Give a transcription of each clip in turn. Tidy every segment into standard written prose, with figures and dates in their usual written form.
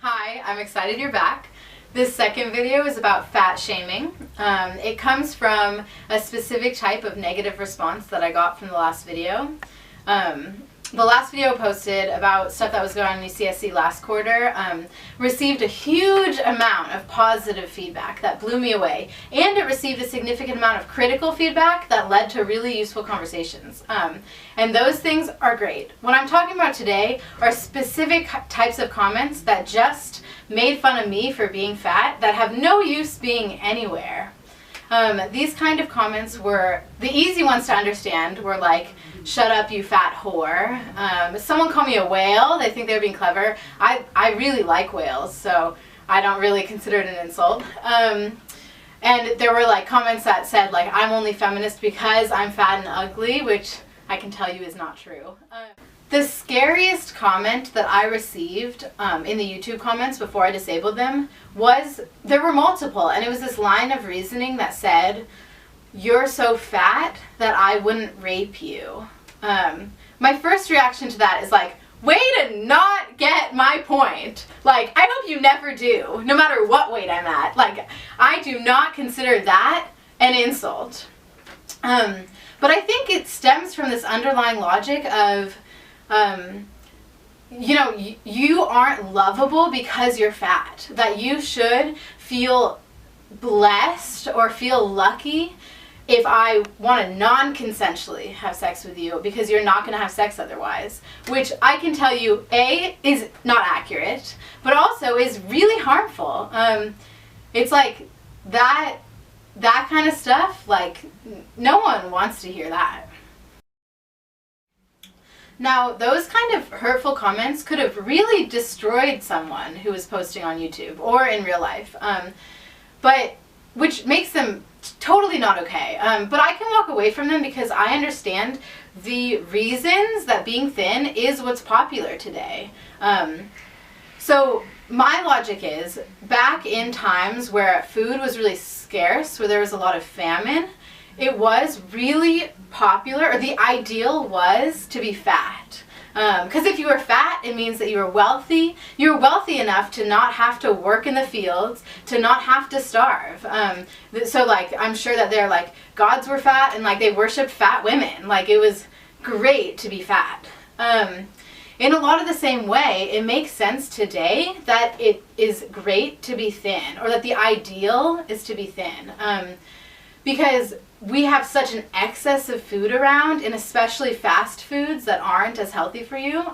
Hi, I'm excited you're back. This second video is about fat shaming. It comes from a specific type of negative response that I got from the last video. The last video posted about stuff that was going on in UCSC last quarter received a huge amount of positive feedback that blew me away, and it received a significant amount of critical feedback that led to really useful conversations. And those things are great. What I'm talking about today are specific types of comments that just made fun of me for being fat that have no use being anywhere. These kind of comments were, the easy ones to understand were like, "Shut up, you fat whore." Someone called me a whale. They think they're being clever. I really like whales, so I don't really consider it an insult. And there were like comments that said like, "I'm only feminist because I'm fat and ugly," which I can tell you is not true. The scariest comment that I received in the YouTube comments before I disabled them was, there were multiple, and it was this line of reasoning that said, "You're so fat that I wouldn't rape you." My first reaction to that is like, way to not get my point. Like, I hope you never do, no matter what weight I'm at. Like, I do not consider that an insult. But I think it stems from this underlying logic of, you know, you aren't lovable because you're fat. That you should feel blessed or feel lucky if I want to non-consensually have sex with you, because you're not going to have sex otherwise. Which I can tell you, A, is not accurate, but also is really harmful. It's like that kind of stuff, like, no one wants to hear that. Now, those kind of hurtful comments could have really destroyed someone who was posting on YouTube or in real life, but which makes them totally not okay. But I can walk away from them because I understand the reasons that being thin is what's popular today. So my logic is, back in times where food was really scarce, where there was a lot of famine, it was really popular, or the ideal was to be fat. Because if you were fat, it means that you were wealthy. You're wealthy enough to not have to work in the fields, to not have to starve. So like, I'm sure that they're like, gods were fat and like they worshipped fat women. Like, it was great to be fat. In a lot of the same way, it makes sense today that it is great to be thin, or that the ideal is to be thin. Because we have such an excess of food around, and especially fast foods that aren't as healthy for you,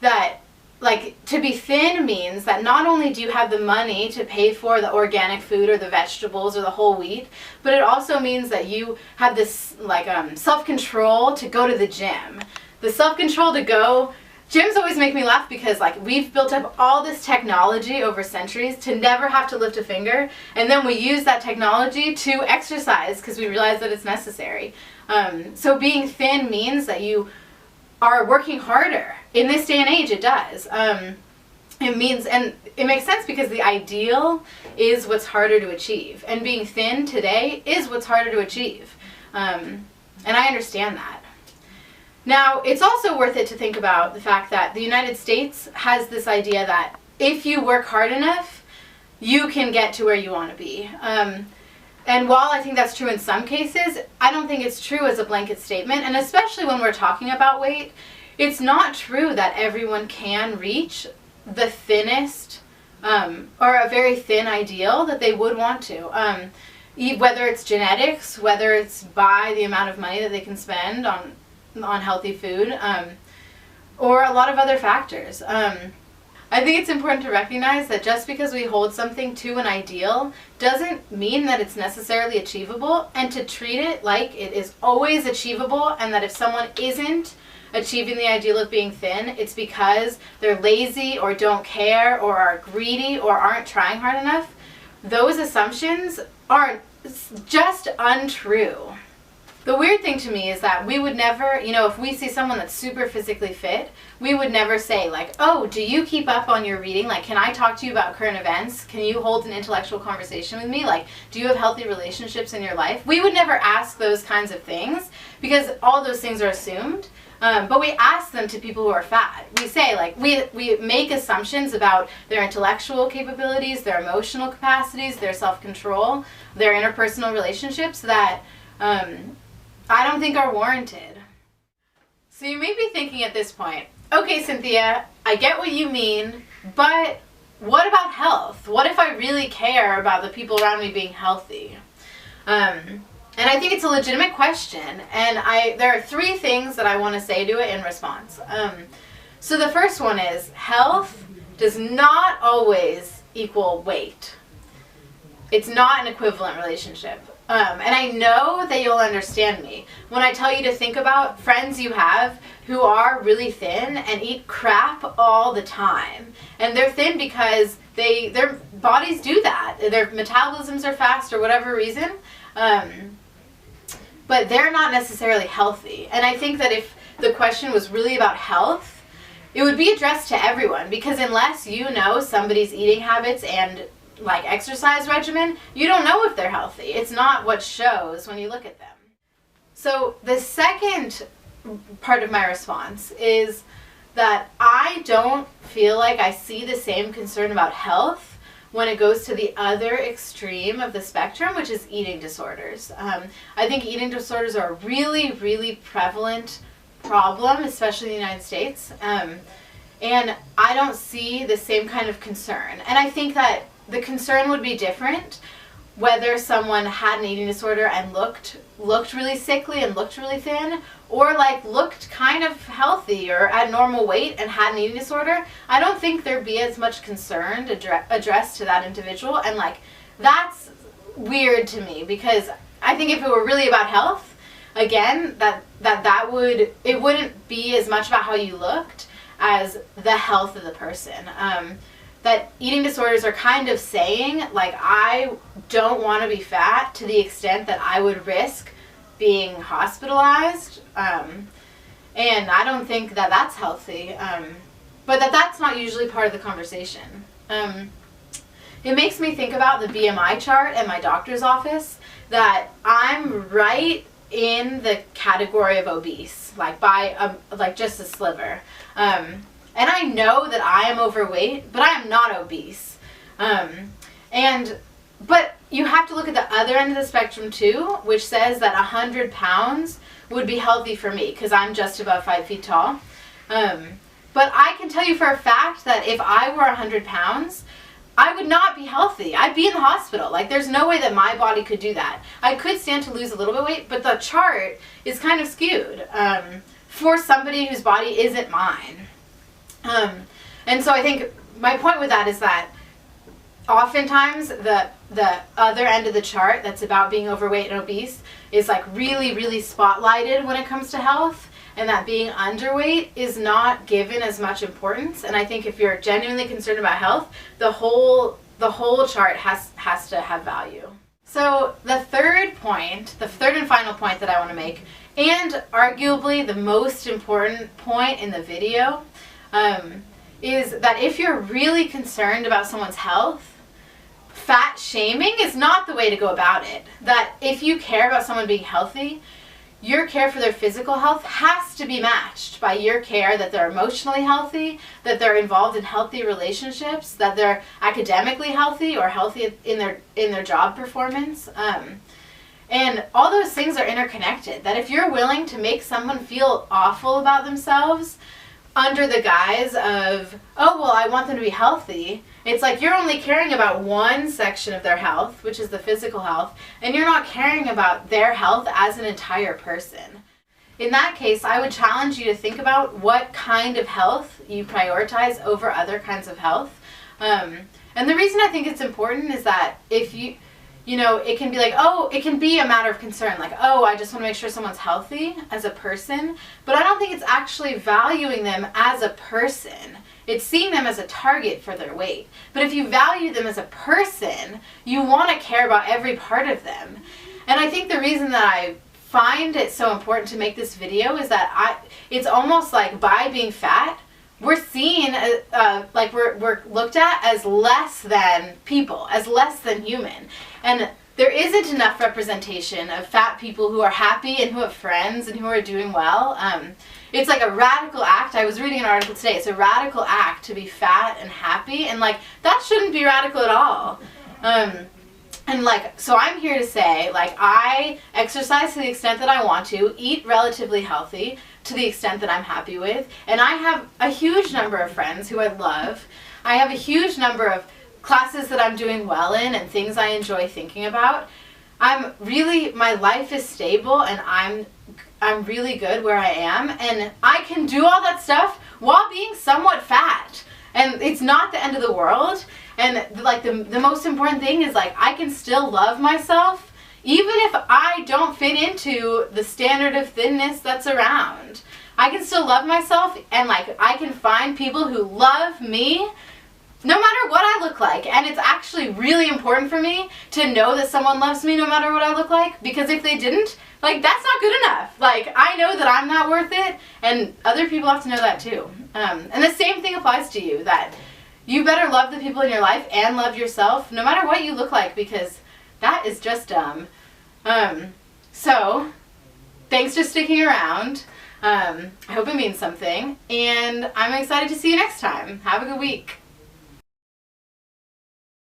that like, to be thin means that not only do you have the money to pay for the organic food or the vegetables or the whole wheat, but it also means that you have this like self-control to go to the gym. The self-control to go. Gyms always make me laugh because like, we've built up all this technology over centuries to never have to lift a finger, and then we use that technology to exercise because we realize that it's necessary. So being thin means that you are working harder. In this day and age, it does. It means, and it makes sense because the ideal is what's harder to achieve, and being thin today is what's harder to achieve. And I understand that. Now, it's also worth it to think about the fact that the United States has this idea that if you work hard enough, you can get to where you want to be. And while I think that's true in some cases, I don't think it's true as a blanket statement, and especially when we're talking about weight, it's not true that everyone can reach the thinnest or a very thin ideal that they would want to. Whether it's genetics, whether it's by the amount of money that they can spend on healthy food, or a lot of other factors. I think it's important to recognize that just because we hold something to an ideal doesn't mean that it's necessarily achievable, and to treat it like it is always achievable, and that if someone isn't achieving the ideal of being thin, it's because they're lazy or don't care or are greedy or aren't trying hard enough. Those assumptions are just untrue. The weird thing to me is that we would never, you know, if we see someone that's super physically fit, we would never say like, "Oh, do you keep up on your reading? Like, can I talk to you about current events? Can you hold an intellectual conversation with me? Like, do you have healthy relationships in your life?" We would never ask those kinds of things because all those things are assumed. But we ask them to people who are fat. We say, like, we make assumptions about their intellectual capabilities, their emotional capacities, their self-control, their interpersonal relationships that I don't think are warranted. So you may be thinking at this point, okay, Cynthia, I get what you mean, but what about health? What if I really care about the people around me being healthy? And I think it's a legitimate question, and there are 3 things that I want to say to it in response. So the first one is, health does not always equal weight. It's not an equivalent relationship. And I know that you'll understand me when I tell you to think about friends you have who are really thin and eat crap all the time. And they're thin because their bodies do that. Their metabolisms are fast or whatever reason. But they're not necessarily healthy. And I think that if the question was really about health, it would be addressed to everyone, because unless you know somebody's eating habits and like exercise regimen, you don't know if they're healthy. It's not what shows when you look at them. So the second part of my response is that I don't feel like I see the same concern about health when it goes to the other extreme of the spectrum, which is eating disorders. I think eating disorders are a really, really prevalent problem, especially in the United States. And I don't see the same kind of concern. And I think that the concern would be different whether someone had an eating disorder and looked really sickly and looked really thin, or like looked kind of healthy or at normal weight and had an eating disorder. I don't think there'd be as much concern addressed to that individual, and like that's weird to me, because I think if it were really about health, again, it wouldn't be as much about how you looked as the health of the person. That eating disorders are kind of saying, like, I don't want to be fat to the extent that I would risk being hospitalized, and I don't think that that's healthy, but that's not usually part of the conversation. It makes me think about the BMI chart at my doctor's office, that I'm right in the category of obese, like by like just a sliver. And I know that I am overweight, but I am not obese. But you have to look at the other end of the spectrum too, which says that 100 pounds would be healthy for me because I'm just above 5 feet tall. But I can tell you for a fact that if I were 100 pounds, I would not be healthy. I'd be in the hospital. Like, there's no way that my body could do that. I could stand to lose a little bit of weight, but the chart is kind of skewed for somebody whose body isn't mine. And so I think my point with that is that oftentimes the other end of the chart that's about being overweight and obese is like really, really spotlighted when it comes to health, and that being underweight is not given as much importance. And I think if you're genuinely concerned about health, the whole chart has to have value. So the third and final point that I want to make, and arguably the most important point in the video, is that if you're really concerned about someone's health, fat shaming is not the way to go about it. That if you care about someone being healthy, your care for their physical health has to be matched by your care that they're emotionally healthy, that they're involved in healthy relationships, that they're academically healthy or healthy in their job performance. And all those things are interconnected. That if you're willing to make someone feel awful about themselves under the guise of, oh, well, I want them to be healthy, it's like you're only caring about one section of their health, which is the physical health, and you're not caring about their health as an entire person. In that case, I would challenge you to think about what kind of health you prioritize over other kinds of health. And the reason I think it's important is that if you know, it can be like, oh, it can be a matter of concern, like, oh, I just want to make sure someone's healthy as a person, but I don't think it's actually valuing them as a person. It's seeing them as a target for their weight. But if you value them as a person, you want to care about every part of them. And I think the reason that I find it so important to make this video is that it's almost like by being fat, we're seen like we're looked at as less than people, as less than human. And there isn't enough representation of fat people who are happy and who have friends and who are doing well. it's like a radical act. I was reading an article today. It's a radical act to be fat and happy, and like that shouldn't be radical at all. And like, so I'm here to say, like, I exercise to the extent that I want to, eat relatively healthy to the extent that I'm happy with, and I have a huge number of friends who I love. I have a huge number of classes that I'm doing well in and things I enjoy thinking about. My life is stable, and I'm really good where I am, and I can do all that stuff while being somewhat fat. And it's not the end of the world. And like the most important thing is like I can still love myself even if I don't fit into the standard of thinness that's around. I can still love myself, and like I can find people who love me no matter what I look like. And it's actually really important for me to know that someone loves me no matter what I look like, because if they didn't, like, that's not good enough. Like, I know that I'm not worth it, and other people have to know that too. And the same thing applies to you, that you better love the people in your life and love yourself no matter what you look like, because that is just dumb. So, thanks for sticking around. I hope it means something, and I'm excited to see you next time. Have a good week.